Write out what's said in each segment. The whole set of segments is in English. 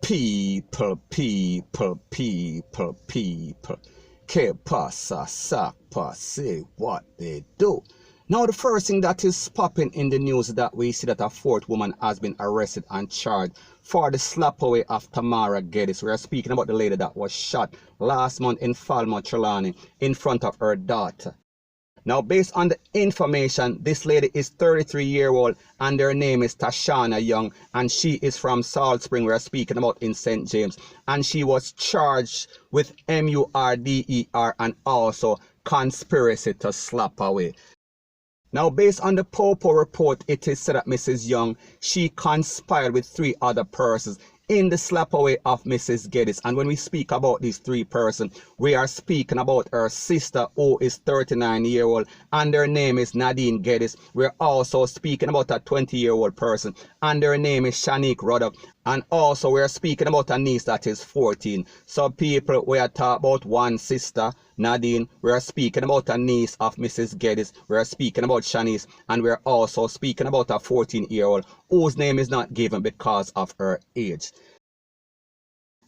People. Que pasa, sapa, say what they do. Now the first thing that is popping in the news is that we see that a fourth woman has been arrested and charged for the slap away of Tamara Geddes. We are speaking about the lady that was shot last month in Falmouth, Trelawney in front of her daughter. Now, based on the information, this lady is 33-year-old and her name is Tashana Young, and she is from Salt Spring, we're speaking about in St. James, and she was charged with MVRD3R and also conspiracy to slap away. Now, based on the P0L report, it is said that Mrs. Young, she conspired with 3 other persons in the slap away of Mrs. Geddes. And when we speak about these 3 persons, we are speaking about her sister, who is 39-year-old, and her name is Nadine Geddes. We're also speaking about a 20-year-old person, and her name is Shanique Ruddock. And also we're speaking about a niece that is 14. So people, we are talking about one sister, Nadine. We are speaking about a niece of Mrs. Geddes. We are speaking about Shanice. And we are also speaking about a 14-year-old whose name is not given because of her age.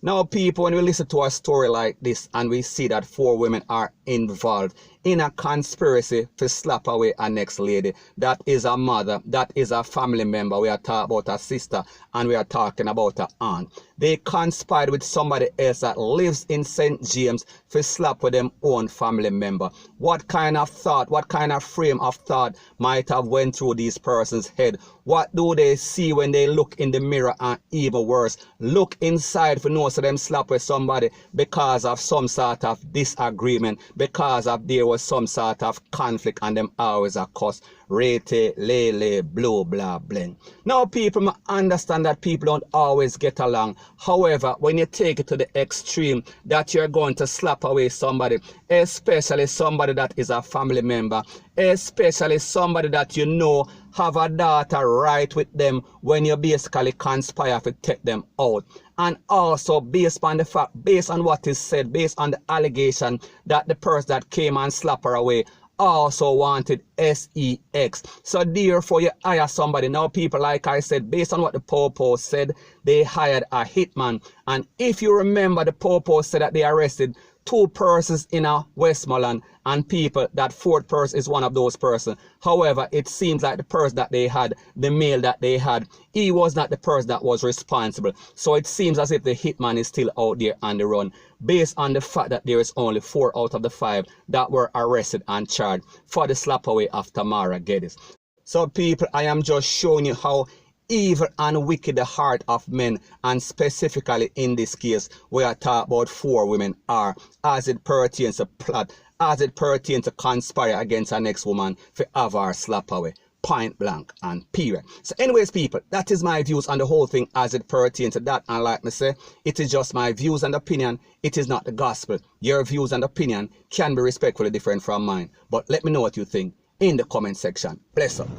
Now people, when we listen to a story like this and we see that 4 women are involved in a conspiracy to slap away a next lady, that is a mother, that is a family member, we are talking about a sister, and we are talking about an aunt. They conspired with somebody else that lives in St. James to slap with them own family member. What kind of thought, what kind of frame of thought might have went through these persons' head? What do they see when they look in the mirror, and even worse, look inside for know so them slap with somebody because of some sort of disagreement, because of there was some sort of conflict, and them always a cuss, rete, lele, blah, blah, blah. Now people understand that people don't always get along. However, when you take it to the extreme that you're going to slap away somebody, especially somebody that is a family member, especially somebody that you know have a daughter right with them, when you basically conspire to take them out. And also based on the fact, based on what is said, based on the allegation that the person that came and slapped her away also wanted sex. So therefore you hire somebody. Now people, like I said, based on what the P0L said, they hired a hitman. And if you remember, the P0L said that they arrested 2 persons in a Westmoreland, and people, that 4th person is one of those persons. However, it seems like the person that they had, the male that they had, he was not the person that was responsible. So it seems as if the hitman is still out there on the run, based on the fact that there is only 4 out of the 5 that were arrested and charged for the slap away of Tamara Geddes. So people, I am just showing you how evil and wicked the heart of men, and specifically in this case we are talking about 4 women are, as it pertains to plot, as it pertains to conspire against our next woman for have her slap away, point blank and period. So anyways people, that is my views on the whole thing as it pertains to that, and like me say, it is just my views and opinion, it is not the gospel. Your views and opinion can be respectfully different from mine, but let me know what you think in the comment section. Bless up.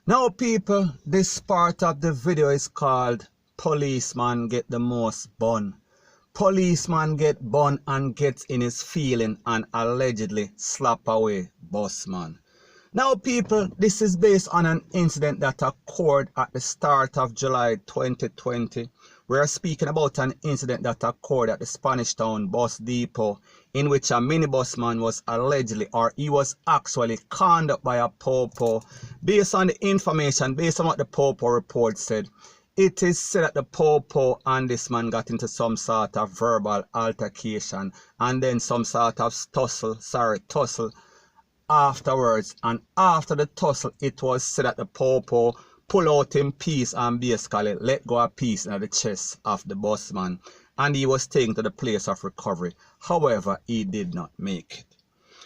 Now people, this part of the video is called Policeman Get the Most Bun. Policeman get bun and gets in his feeling and allegedly slap away bossman. Now people, this is based on an incident that occurred at the start of July 2020. We are speaking about an incident that occurred at the Spanish Town bus depot, in which a minibusman was allegedly, or he was actually conned up by a P0L. Based on the information, based on what the P0L report said, it is said that the P0L and this man got into some sort of verbal altercation and then some sort of tussle afterwards. And after the tussle, it was said that the P0L pull out him piece and basically let go a piece in the chest of the busman, and he was taken to the place of recovery. However, he did not make it.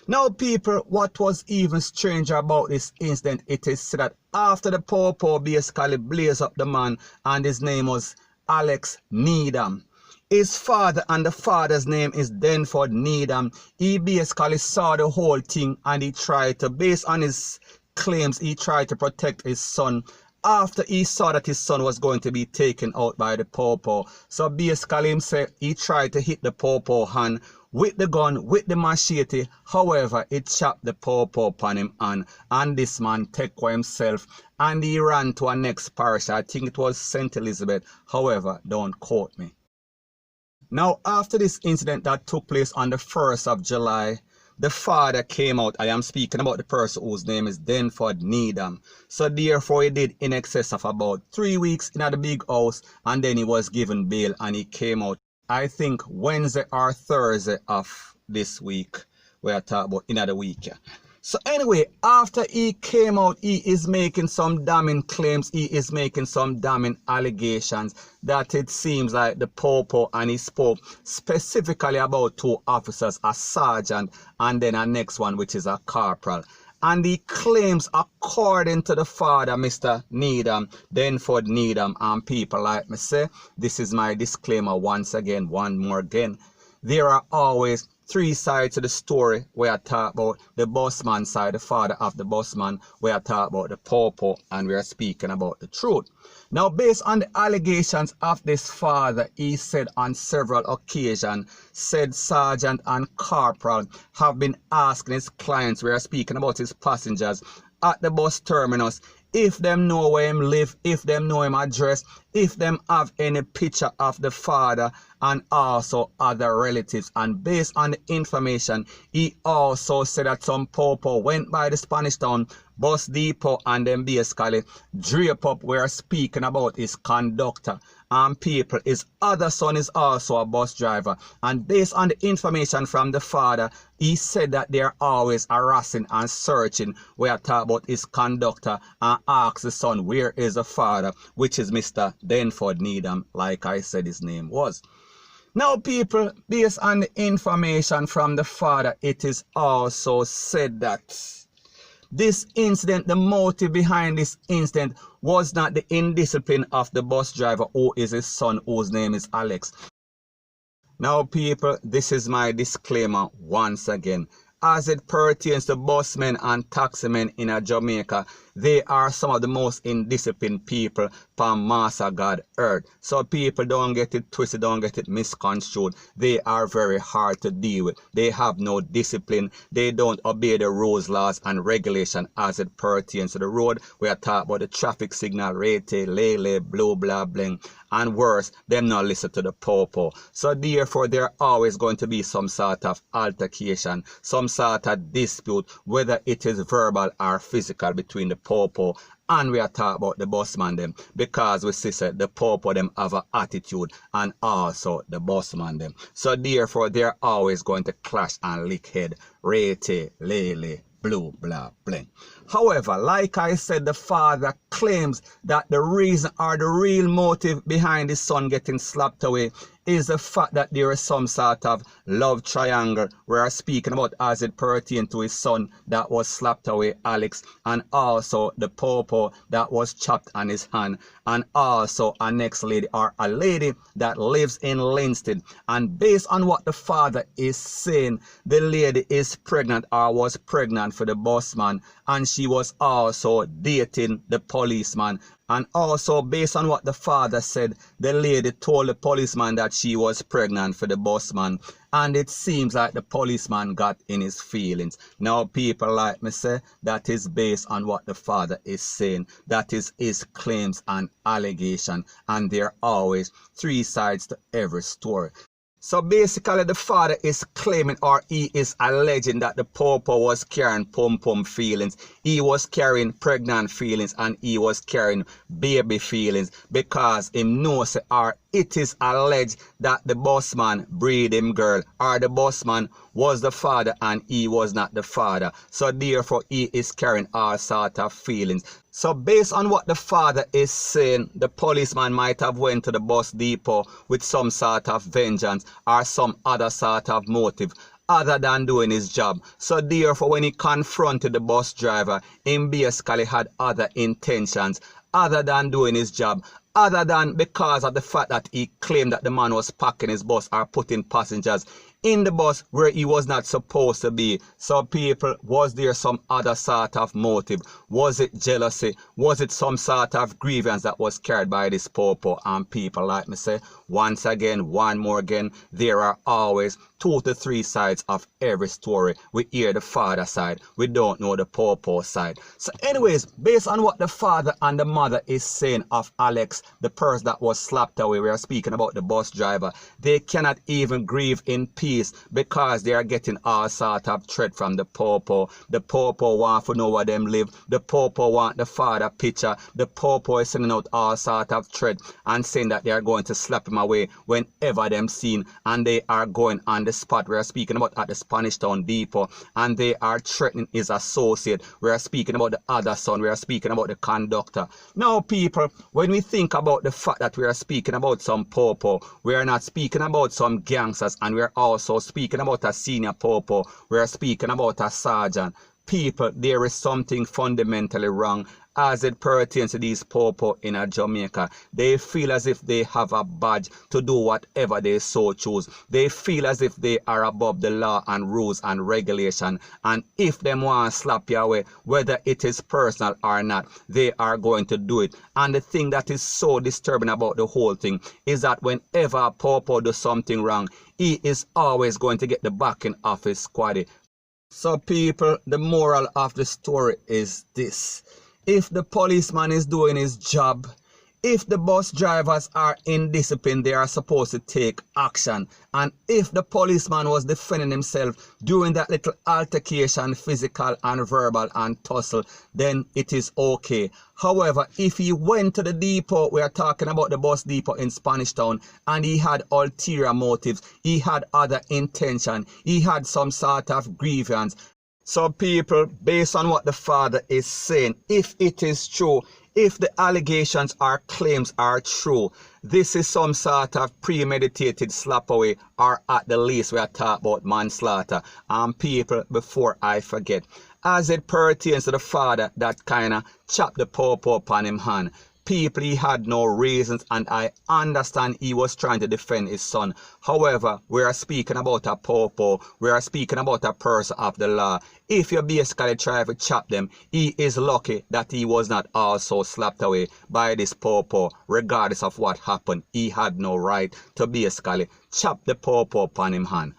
Now people, what was even stranger about this incident, it is said that after the P0L basically blazed up the man, and his name was Alex Needham. His father, and the father's name is Denford Needham, he basically saw the whole thing, and he tried to, based on his claims, he tried to protect his son after he saw that his son was going to be taken out by the P0L. So basically he tried to hit the P0L hand with the gun, with the machete. However, it chopped the pawpaw upon him and this man take for himself and he ran to a next parish. I think it was St. Elizabeth. However, don't quote me. Now, after this incident that took place on the 1st of July, the father came out. I am speaking about the person whose name is Denford Needham. So therefore, he did in excess of about 3 weeks in the big house, and then he was given bail and he came out, I think, Wednesday or Thursday of this week. We are talking about in the week. Yeah. So anyway, after he came out, he is making some damning claims. He is making some damning allegations that it seems like the pawpaw, and he spoke specifically about 2 officers, a sergeant and then a next one, which is a corporal. And he claims, according to the father, Mr. Needham, Denford Needham, and people like me say, this is my disclaimer once again, one more again. There are always 3 sides to the story where I talk about the busman side, the father of the busman, where I talk about the pawpaw, and we are speaking about the truth. Now, based on the allegations of this father, he said on several occasions, said sergeant and corporal have been asking his clients, we are speaking about his passengers, at the bus terminus, if them know where him live, if them know him address, if them have any picture of the father and also other relatives. And based on the information, he also said that some pawpaw went by the Spanish Town bus depot and then basically drape up. We're speaking about his conductor and people. His other son is also a bus driver, and based on the information from the father, he said that they're always harassing and searching. We are talking about his conductor and ask the son, where is the father, which is Mr. Denford Needham, like I said his name was. Now, people, based on the information from the father, it is also said that this incident, the motive behind this incident was not the indiscipline of the bus driver, who is his son, whose name is Alex. Now, people, this is my disclaimer once again. As it pertains to busmen and taximen in Jamaica, they are some of the most indisciplined people from Master God earth. So people, don't get it twisted, don't get it misconstrued. They are very hard to deal with. They have no discipline. They don't obey the rules, laws, and regulation as it pertains to the road. We are talking about the traffic signal, rate, lele, blue, blah, bling, and worse, them not listen to the pawpaw. So therefore, there always going to be some sort of altercation, some sort of dispute, whether it is verbal or physical, between the pawpaw and we are talking about the busman them, because we see the pawpaw them have an attitude and also the busman them. So therefore, they're always going to clash and lick head, rete, lele, blue, blah, bling. However, like I said, the father claims that the reason or the real motive behind his son getting slapped away is the fact that there is some sort of love triangle we're speaking about as it pertains to his son that was slapped away, Alex, and also the pawpaw that was chopped on his hand, and also a next lady or a lady that lives in Linston. And based on what the father is saying, the lady is pregnant or was pregnant for the busman, and she was also dating the policeman. And also, based on what the father said, the lady told the policeman that she was pregnant for the busman. And it seems like the policeman got in his feelings. Now, people like me say, that is based on what the father is saying. That is his claims and allegation. And there are always 3 sides to every story. So basically, the father is claiming, or he is alleging, that the pawpaw was carrying pom-pom feelings. He was carrying pregnant feelings, and he was carrying baby feelings, because him knows, or it is alleged, that the busman breed him girl, or the busman was the father and he was not the father. So therefore, he is carrying all sort of feelings. So based on what the father is saying, the policeman might have went to the bus depot with some sort of vengeance or some other sort of motive other than doing his job. So therefore, when he confronted the bus driver, he basically had other intentions other than doing his job, other than because of the fact that he claimed that the man was packing his bus or putting passengers in the bus where he was not supposed to be. So people, was there some other sort of motive? Was it jealousy? Was it some sort of grievance that was carried by this popo? And people, like me say, once again, one more again, there are always 2 to 3 sides of every story. We hear the father side, we don't know the popo side. So anyways, based on what the father and the mother is saying of Alex, the person that was slapped away, we are speaking about the bus driver, they cannot even grieve in peace because they are getting all sort of threat from the popo. The popo want to know where them live, the popo want the father picture, the popo is sending out all sort of threat and saying that they are going to slap him away whenever them seen, and they are going on the spot. We are speaking about at the Spanish Town Depot, and they are threatening his associate. We are speaking about the other son, we are speaking about the conductor. Now people, when we think about the fact that we are speaking about some popo, we are not speaking about some gangsters, and we are also speaking about a senior popo, we are speaking about a sergeant. People, there is something fundamentally wrong as it pertains to these popo in Jamaica. They feel as if they have a badge to do whatever they so choose. They feel as if they are above the law and rules and regulation, and if them want to slap you away, whether it is personal or not, they are going to do it. And the thing that is so disturbing about the whole thing is that whenever a popo does something wrong, he is always going to get the backing of his squaddy. So people, the moral of the story is this: if the policeman is doing his job, if the bus drivers are in discipline, they are supposed to take action. And if the policeman was defending himself during that little altercation, physical and verbal and tussle, then it is okay. However, if he went to the depot, we are talking about the bus depot in Spanish Town, and he had ulterior motives, he had other intention, he had some sort of grievance. So people, based on what the father is saying, if it is true, if the allegations or claims are true, this is some sort of premeditated slap away, or at the least we are talking about manslaughter. And people, before I forget, as it pertains to the father that kind of chopped the popo upon him hand, people, he had no reasons, and I understand he was trying to defend his son. However, we are speaking about a popo, we are speaking about a person of the law. If you basically try to chop them, he is lucky that he was not also slapped away by this popo. Regardless of what happened, he had no right to basically chop the popo upon him hand.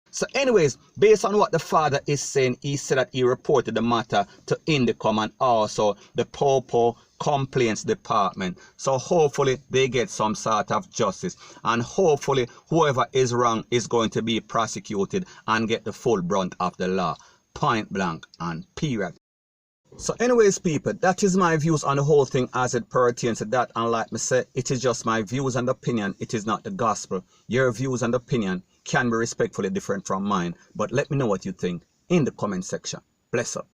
So anyways, based on what the father is saying, he said that he reported the matter to Indicom and also the popo complaints department. So hopefully they get some sort of justice, and hopefully whoever is wrong is going to be prosecuted and get the full brunt of the law. Point blank and period. So anyways people, that is my views on the whole thing as it pertains to that, and like me say, it is just my views and opinion, it is not the gospel. Your views and opinion can be respectfully different from mine, but let me know what you think in the comment section. Bless up.